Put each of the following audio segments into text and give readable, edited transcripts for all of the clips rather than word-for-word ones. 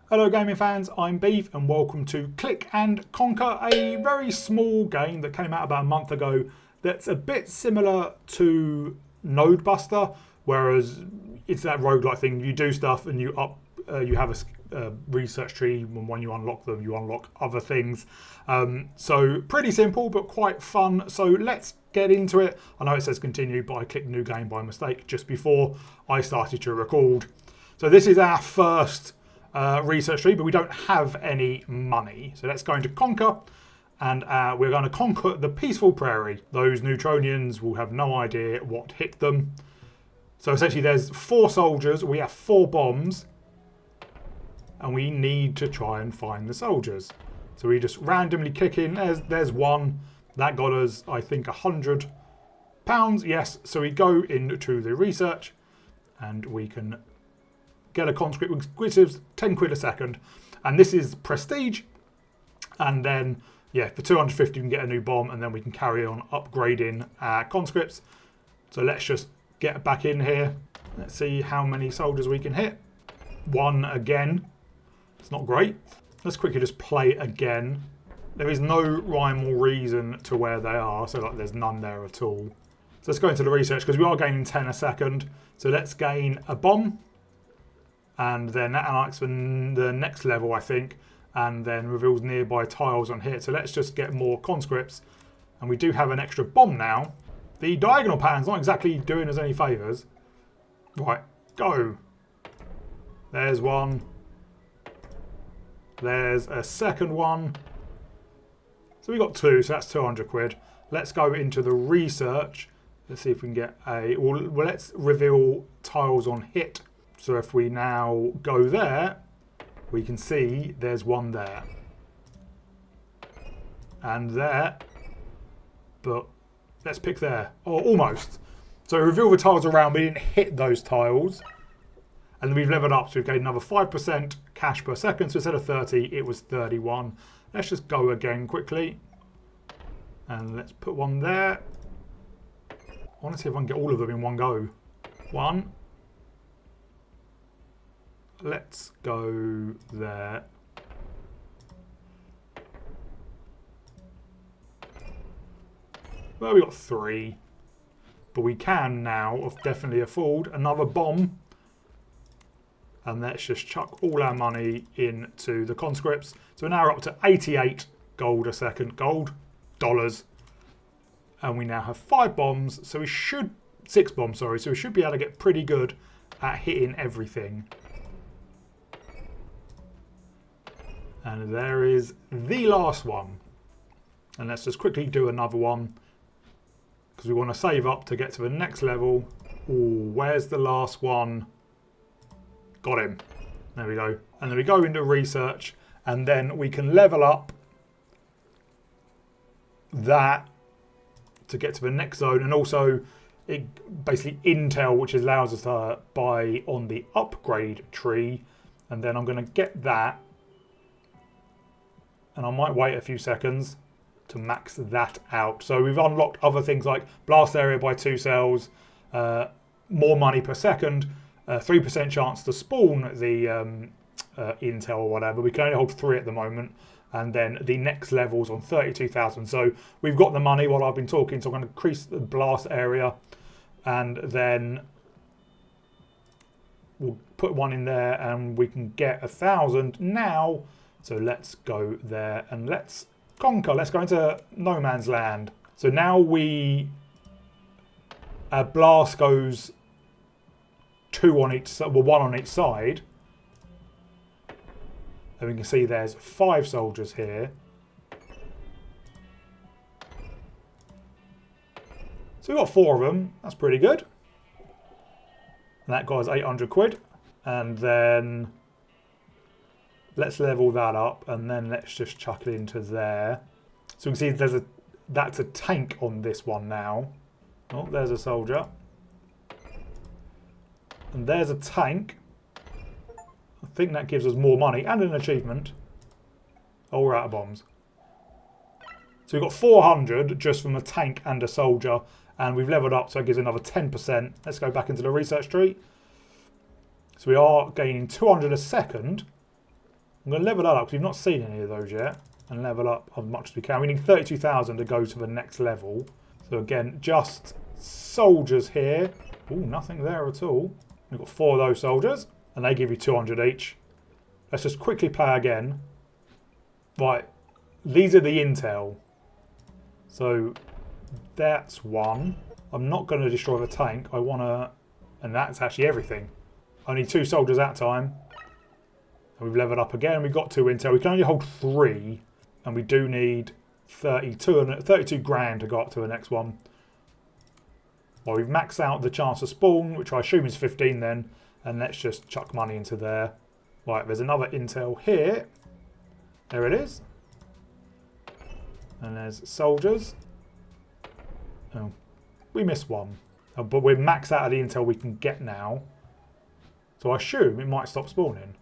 Hello gaming fans, I'm Beef and welcome to Click and Conquer, a very small game that came out about a month ago that's a bit similar to Node Buster, whereas it's that roguelike thing. You do stuff and you have a research tree, and when you unlock them, you unlock other things. So pretty simple, but quite fun. So let's get into it. I know it says continue, but I clicked new game by mistake just before I started to record. So this is our first research tree, but we don't have any money. So let's go into Conquer, and we're going to conquer the peaceful prairie. Those Neutronians will have no idea what hit them. So essentially there's 4 soldiers, we have 4 bombs, and we need to try and find the soldiers. So we just randomly kick in. There's one. That got us, I think, £100. Yes, so we go into the research, and we can get a conscript, which is 10 quid a second. And this is prestige. And then, yeah, for 250 we can get a new bomb, and then we can carry on upgrading our conscripts. So let's just get back in here. Let's see how many soldiers we can hit. 1 again. It's not great. Let's quickly just play again. There is no rhyme or reason to where they are, so like there's none there at all. So let's go into the research, because we are gaining 10 a second. So let's gain a bomb. And then that unlocks the next level, I think, and then reveals nearby tiles on here. So let's just get more conscripts. And we do have an extra bomb now. The diagonal pattern's not exactly doing us any favours. Right, go. There's one. There's a second one. So we got 2, so that's 200 quid. Let's go into the research. Let's see if we can get a... Well, let's reveal tiles on hit. So if we now go there, we can see there's one there. And there. But let's pick there. Oh, almost. So reveal the tiles around. We didn't hit those tiles. And then we've leveled up, so we've gained another 5% cash per second. So instead of 30, it was 31. Let's just go again quickly. And let's put one there. I want to see if I can get all of them in one go. 1. Let's go there. Well, we got 3. But we can now definitely afford another bomb. And let's just chuck all our money into the conscripts. So we're now up to 88 gold a second. Dollars. And we now have 5 bombs. So we should... 6 bombs, sorry. So we should be able to get pretty good at hitting everything. And there is the last one. And let's just quickly do another one, because we want to save up to get to the next level. Ooh, where's the last one? Got him. There we go. And then we go into research, and then we can level up that to get to the next zone. And also it basically intel, which allows us to buy on the upgrade tree. And then I'm going to get that. And I might wait a few seconds to max that out. So we've unlocked other things like blast area by 2 cells, more money per second, 3% chance to spawn the intel or whatever. We can only hold 3 at the moment. And then the next level's on 32,000. So we've got the money while I've been talking. So I'm going to increase the blast area. And then we'll put one in there and we can get 1,000 now. So let's go there and let's conquer. Let's go into no man's land. So now our blast goes 2 on each side, well, 1 on each side. And we can see there's 5 soldiers here. So we've got 4 of them. That's pretty good. And that got us 800 quid. And then let's level that up, and then let's just chuck it into there. So we can see that's a tank on this one now. Oh, there's a soldier. And there's a tank. I think that gives us more money and an achievement. Oh, we're out of bombs. So we've got 400 just from a tank and a soldier, and we've leveled up, so it gives another 10%. Let's go back into the research tree. So we are gaining 200 a second. I'm going to level that up because we've not seen any of those yet. And level up as much as we can. We need 32,000 to go to the next level. So again, just soldiers here. Oh, nothing there at all. We've got 4 of those soldiers. And they give you 200 each. Let's just quickly play again. Right. These are the intel. So that's one. I'm not going to destroy the tank. I want to... And that's actually everything. Only 2 soldiers at a time. And we've leveled up again. We've got 2 intel. We can only hold 3. And we do need 32 grand to go up to the next one. Well, we've maxed out the chance to spawn, which I assume is 15 then. And let's just chuck money into there. Right, there's another intel here. There it is. And there's soldiers. Oh, we missed one. Oh, but we're maxed out of the intel we can get now. So I assume it might stop spawning.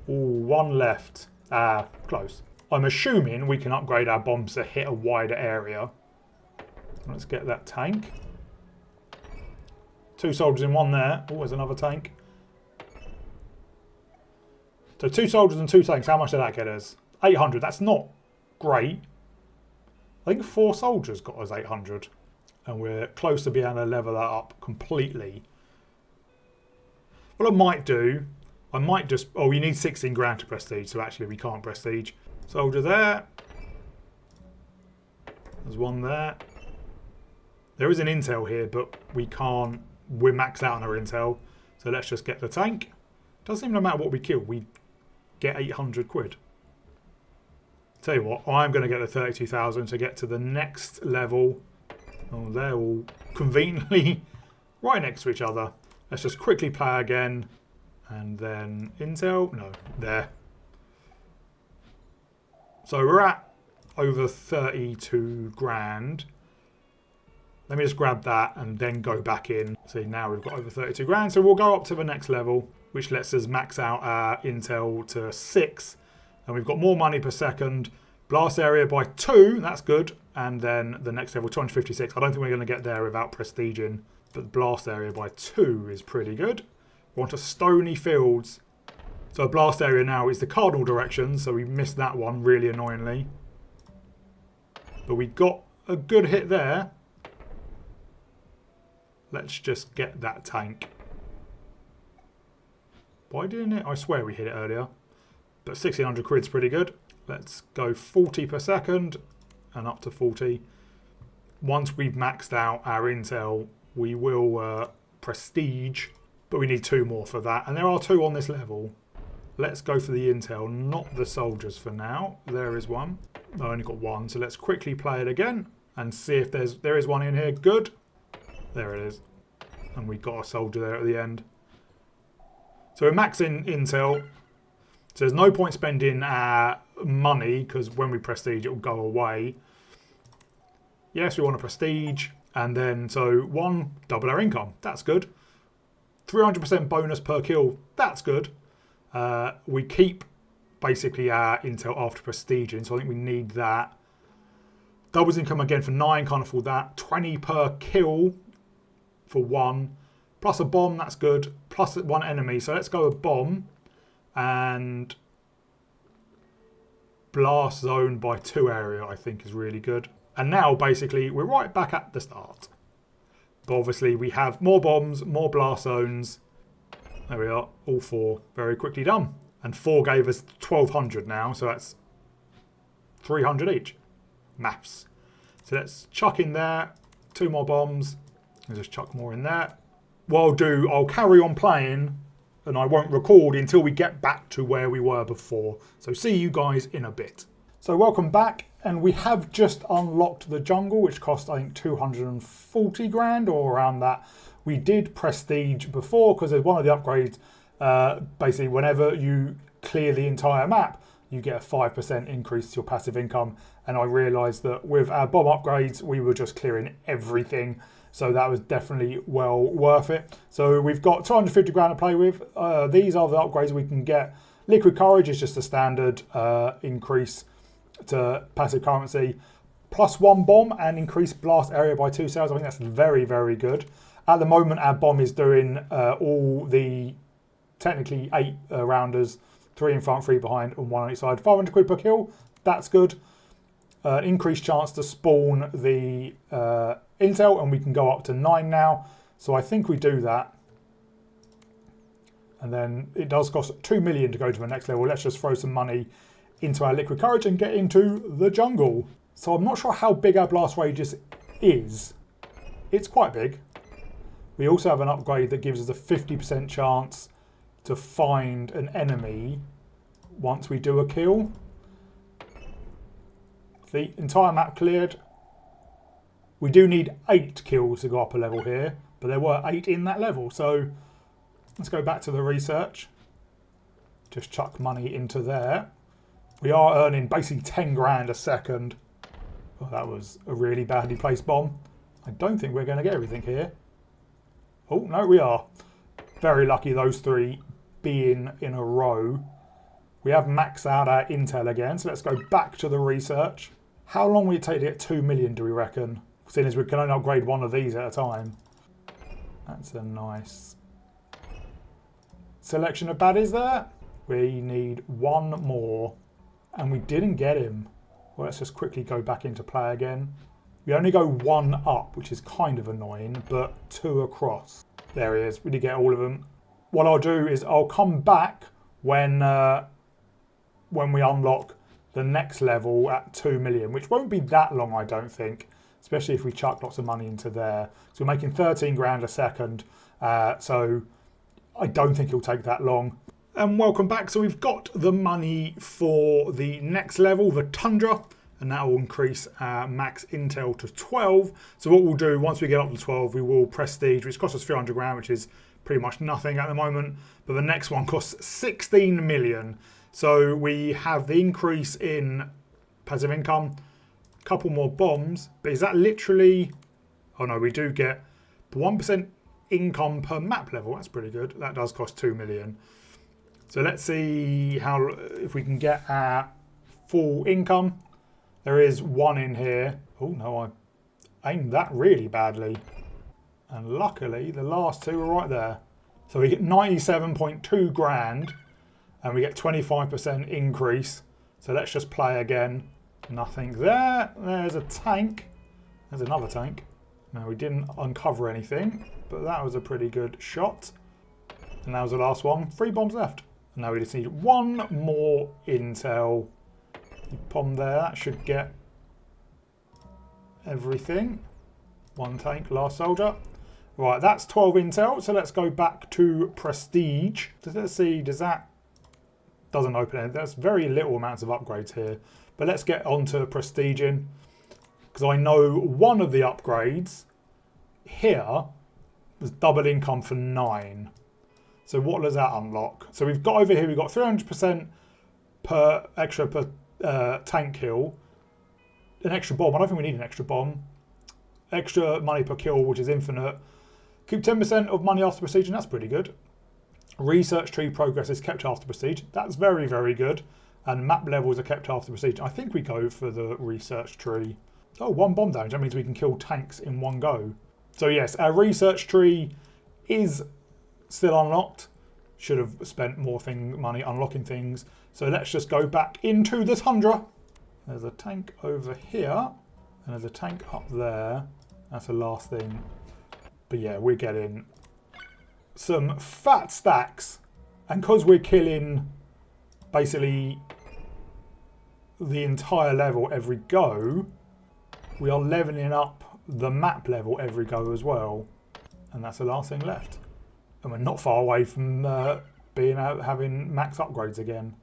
Ooh, 1 left. Ah, close. I'm assuming we can upgrade our bombs to hit a wider area. Let's get that tank. 2 soldiers in 1 there. Oh, there's another tank. So 2 soldiers and 2 tanks. How much did that get us? 800. That's not great. I think 4 soldiers got us 800. And we're close to being able to level that up completely. What I might do, I might just... Oh, you need 16 grand to prestige. So actually we can't prestige. Soldier there. There's 1 there. There is an intel here, but we can't... We're maxed out on our intel. So let's just get the tank. Doesn't even no matter what we kill. We get 800 quid. Tell you what, I'm going to get the 32,000 to get to the next level. Oh, they're all conveniently right next to each other. Let's just quickly play again. And then intel. No, there. So we're at over 32 grand. Let me just grab that and then go back in. See, now we've got over 32 grand. So we'll go up to the next level, which lets us max out our intel to 6. And we've got more money per second. Blast area by 2, that's good. And then the next level, 256. I don't think we're going to get there without prestiging. But the blast area by 2 is pretty good. We want a stony fields. So a blast area now is the cardinal direction. So we missed that one really annoyingly. But we got a good hit there. Let's just get that tank. Why didn't it? I swear we hit it earlier. But 1600 quid's pretty good. Let's go 40 per second and up to 40. Once we've maxed out our intel, we will prestige. But we need 2 more for that. And there are 2 on this level. Let's go for the intel, not the soldiers for now. There is 1. I only got 1. So let's quickly play it again and see if there is 1 in here. Good. There it is. And we got a soldier there at the end. So we're maxing intel. So there's no point spending our money because when we prestige it will go away. Yes, we want to prestige. And then, so 1, double our income. That's good. 300% bonus per kill. That's good. We keep basically our intel after prestiging. So I think we need that. Doubles income again for 9. Can't afford that. 20 per kill for 1. Plus a bomb. That's good. Plus 1 enemy. So let's go with bomb. And blast zone by 2 area I think is really good. And now basically we're right back at the start. But obviously we have more bombs, more blast zones. There we are, all 4 very quickly done. And 4 gave us 1200 now, so that's 300 each. Maths. So let's chuck in there 2 more bombs. And just chuck more in there. What I'll carry on playing and I won't record until we get back to where we were before. So see you guys in a bit. So welcome back, and we have just unlocked the jungle, which cost I think 240 grand or around that. We did prestige before because there's one of the upgrades. Basically, whenever you clear the entire map, you get a 5% increase to your passive income. And I realised that with our bomb upgrades, we were just clearing everything. So that was definitely well worth it. So we've got 250 grand to play with. These are the upgrades we can get. Liquid Courage is just a standard increase to passive currency. Plus 1 bomb and increase blast area by 2 cells. I think that's very, very good. At the moment, our bomb is doing all the technically 8 rounders 3 in front, 3 behind, and 1 on each side. 500 quid per kill, that's good. Increased chance to spawn the intel, and we can go up to 9 now. So I think we do that. And then it does cost 2 million to go to the next level. Let's just throw some money into our liquid courage and get into the jungle. So I'm not sure how big our blast radius is. It's quite big. We also have an upgrade that gives us a 50% chance to find an enemy once we do a kill. The entire map cleared. We do need 8 kills to go up a level here, but there were 8 in that level. So let's go back to the research. Just chuck money into there. We are earning basically 10 grand a second. Oh, that was a really badly placed bomb. I don't think we're going to get everything here. Oh, no, we are. Very lucky those 3 being in a row. We have maxed out our intel again, so let's go back to the research. How long will it take to get 2 million, do we reckon? Seeing as we can only upgrade 1 of these at a time. That's a nice selection of baddies there. We need 1 more. And we didn't get him. Well, let's just quickly go back into play again. We only go 1 up, which is kind of annoying, but 2 across. There he is. We did get all of them. What I'll do is I'll come back when we unlock the next level at 2 million, which won't be that long, I don't think, especially if we chuck lots of money into there. So we're making 13 grand a second, so I don't think it'll take that long. And welcome back. So we've got the money for the next level, the Tundra, and that will increase our max intel to 12. So what we'll do, once we get up to 12, we will prestige, which costs us 300 grand, which is pretty much nothing at the moment. But the next one costs 16 million. So we have the increase in passive income, a couple more bombs. But is that literally... Oh no, we do get 1% income per map level. That's pretty good. That does cost 2 million. So let's see how if we can get our full income. There is 1 in here. Oh no, I aimed that really badly. And luckily the last 2 are right there. So we get 97.2 grand and we get 25% increase. So let's just play again. Nothing there. There's a tank. There's another tank. Now we didn't uncover anything, but that was a pretty good shot. And that was the last one. 3 bombs left. And now we just need 1 more intel. Bomb there, that should get everything. 1 tank, last soldier. Right, that's 12 intel. So let's go back to prestige. Let's see, does that... Doesn't open it. There's very little amounts of upgrades here. But let's get on to prestiging. Because I know one of the upgrades here was double income for 9. So what does that unlock? So we've got over here, we've got 300% per extra per tank kill. An extra bomb. I don't think we need an extra bomb. Extra money per kill, which is infinite. Keep 10% of money after prestige, and that's pretty good. Research tree progress is kept after prestige. That's very, very good. And map levels are kept after prestige. I think we go for the research tree. Oh, 1 bomb damage. That means we can kill tanks in 1 go. So yes, our research tree is still unlocked. Should have spent more money unlocking things. So let's just go back into the Tundra. There's a tank over here. And there's a tank up there. That's the last thing. But yeah, we're getting some fat stacks. And because we're killing basically the entire level every go, we are leveling up the map level every go as well. And that's the last thing left. And we're not far away from having max upgrades again.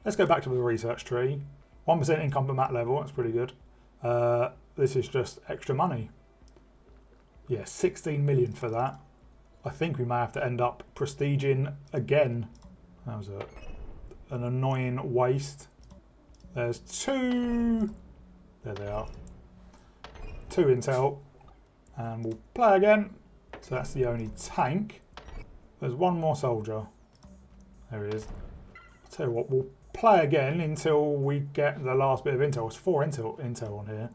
Let's go back to the research tree. 1% income per map level, that's pretty good. This is just extra money. Yeah, 16 million for that. I think we may have to end up prestiging again. That was an annoying waste. There's 2. There they are. 2 intel. And we'll play again. So that's the only tank. There's 1 more soldier. There he is. I'll tell you what, we'll play again until we get the last bit of intel. There's 4 intel on here.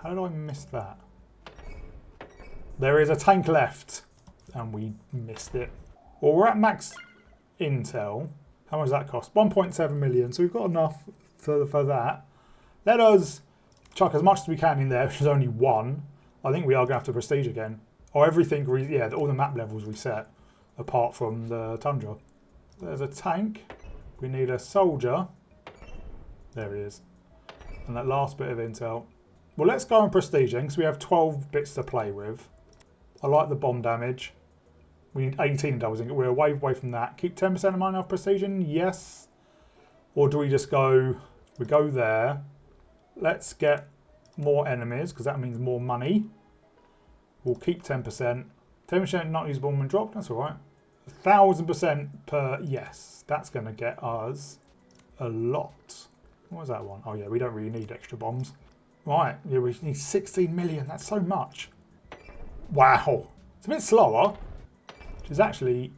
How did I miss that? There is a tank left. And we missed it. Well, we're at max intel. How much does that cost? 1.7 million. So we've got enough for that. Let us chuck as much as we can in there, which is only 1. I think we are going to have to prestige again. Or everything, yeah, all the map levels reset, apart from the tundra. There's a tank. We need a soldier. There he is. And that last bit of intel. Well, let's go on prestige then, because we have 12 bits to play with. I like the bomb damage. We need 18 doubles. We're away from that. Keep 10% of mine off prestige? Yes. Or do we just go, we go there. Let's get more enemies, because that means more money. We'll keep 10%. 10% not usable when dropped, that's all right. 1,000% per, yes. That's going to get us a lot. What was that one? Oh yeah, we don't really need extra bombs. Right, yeah, we need 16 million. That's so much. Wow. It's a bit slower, which is actually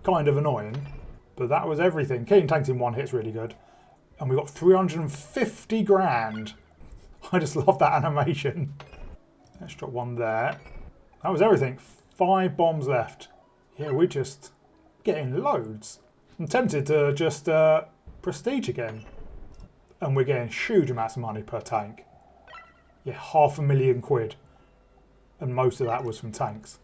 kind of annoying. But that was everything. Killing tanks in one hit's really good. And we got 350 grand. I just love that animation. Let's drop one there. That was everything. 5 bombs left. Yeah, we're just getting loads. I'm tempted to just prestige again. And we're getting huge amounts of money per tank. Yeah, £500,000. And most of that was from tanks.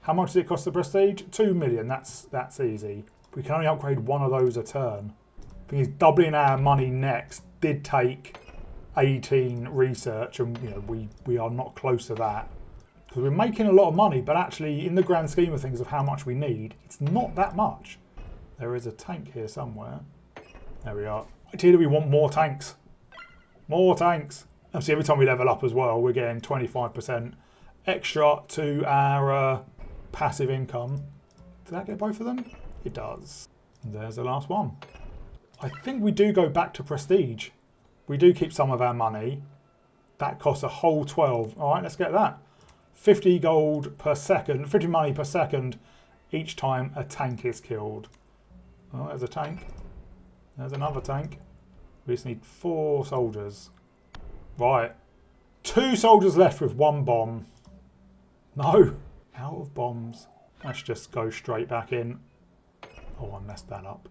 How much does it cost to prestige? 2 million. That's easy. We can only upgrade one of those a turn. The thing is, doubling our money next did take 18 research, and you know we are not close to that. Because we're making a lot of money, but actually in the grand scheme of things of how much we need, it's not that much. There is a tank here somewhere. There we are. Ideally we want more tanks. More tanks. And see, every time we level up as well, we're getting 25% extra to our passive income. Did that get both of them? It does. And there's the last one. I think we do go back to prestige. We do keep some of our money. That costs a whole 12. All right, let's get that. 50 gold per second, 50 money per second each time a tank is killed. Oh, there's a tank. There's another tank. We just need 4 soldiers. Right. 2 soldiers left with 1 bomb. No. Out of bombs. Let's just go straight back in. Oh, I messed that up.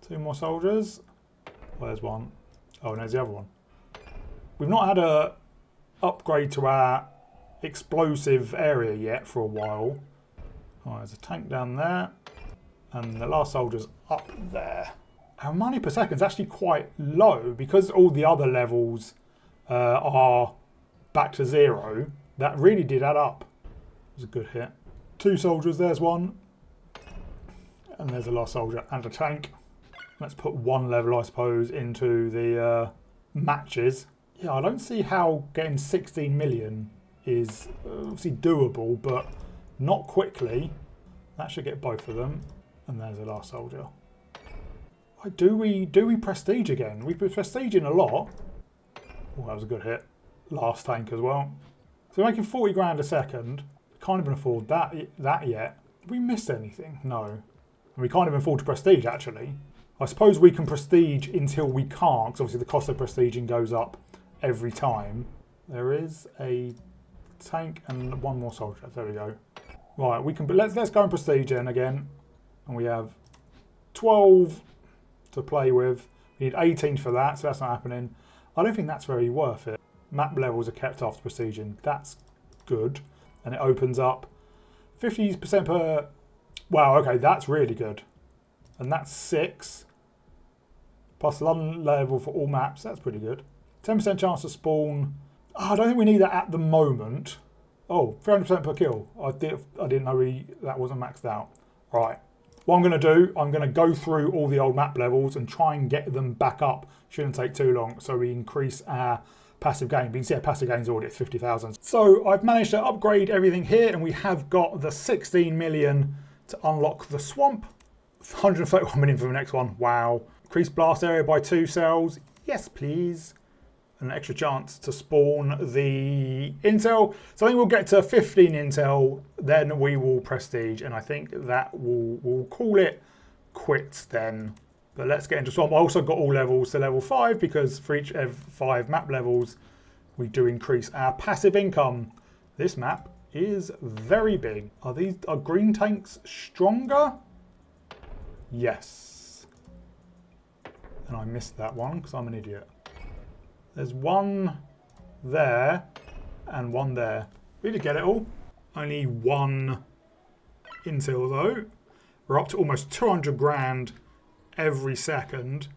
2 more soldiers. Well, there's one. Oh, and there's the other one. We've not had a upgrade to our explosive area yet for a while. Oh, there's a tank down there. And the last soldier's up there. Our money per second is actually quite low because all the other levels are back to 0. That really did add up. It was a good hit. 2 soldiers, there's one. And there's a last soldier and a tank. Let's put 1 level, I suppose, into the matches. Yeah, I don't see how getting 16 million is obviously doable, but not quickly. That should get both of them. And there's the last soldier. Do we prestige again? We've been prestiging a lot. Oh, that was a good hit. Last tank as well. So we're making 40 grand a second. Can't even afford that yet. Did we miss anything? No. And we can't even afford to prestige, actually. I suppose we can prestige until we can't, because obviously the cost of prestiging goes up every time. There is a tank and 1 more soldier. There we go. Right, we can. Let's go and prestige in again, and we have 12 to play with. We need 18 for that, so that's not happening. I don't think that's very worth it. Map levels are kept after prestiging. That's good, and it opens up 50% per. Wow, okay, that's really good, and that's 6. Plus London level for all maps. That's pretty good. 10% chance to spawn. Oh, I don't think we need that at the moment. Oh, 300% per kill. I didn't know that wasn't maxed out. Right. What I'm going to do, I'm going to go through all the old map levels and try and get them back up. Shouldn't take too long, so we increase our passive gain. You can see our passive gain's already at 50,000. So I've managed to upgrade everything here, and we have got the 16 million to unlock the swamp. 131 million for the next one. Wow. Increase blast area by 2 cells. Yes, please. An extra chance to spawn the intel. So I think we'll get to 15 intel, then we will prestige, and I think that we'll call it quits then. But let's get into swamp. I also got all levels to level 5 because for each of 5 map levels, we do increase our passive income. This map is very big. Are green tanks stronger? Yes. And I missed that one because I'm an idiot. There's one there and one there. We did get it all. Only one intel though. We're up to almost 200 grand every second.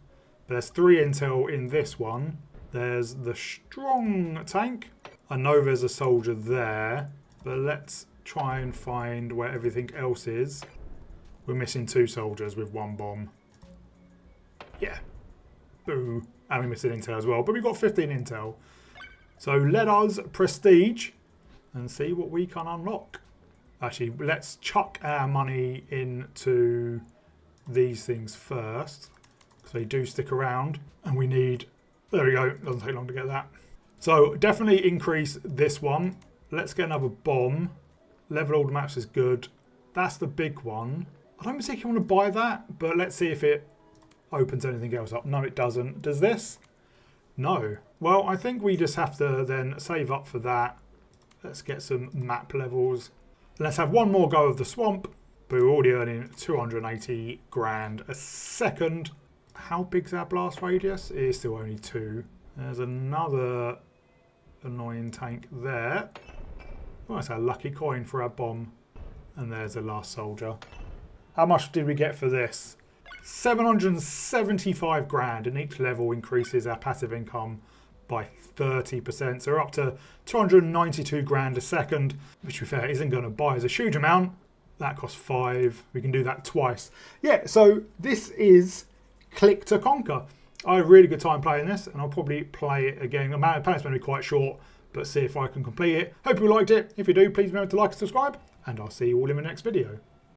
There's 3 intel in this one. There's the strong tank. I know there's a soldier there, but let's try and find where everything else is. We're missing 2 soldiers with 1 bomb. Yeah. Boo. And we're missing intel as well, but we've got 15 intel. So let us prestige and see what we can unlock. Actually, let's chuck our money into these things first, because they do stick around. And we need, there we go, doesn't take long to get that. So definitely increase this one. Let's get another bomb. Level all the maps is good. That's the big one. I don't particularly want to buy that, but let's see if it opens anything else up. No, it doesn't. Does this? No. Well, I think we just have to then save up for that. Let's get some map levels. Let's have one more go of the swamp. But we're already earning 280 grand a second. How big's our blast radius? It is still only 2. There's another annoying tank there. Oh, that's our lucky coin for our bomb. And there's the last soldier. How much did we get for this? 775 grand, and each level increases our passive income by 30%. So we're up to 292 grand a second, which to be fair isn't going to buy us a huge amount. That costs 5. We can do that twice. Yeah, so this is Click to Conquer. I had a really good time playing this, and I'll probably play it again. The plan's going to be quite short, but see if I can complete it. Hope you liked it. If you do, please remember to like and subscribe, and I'll see you all in the next video.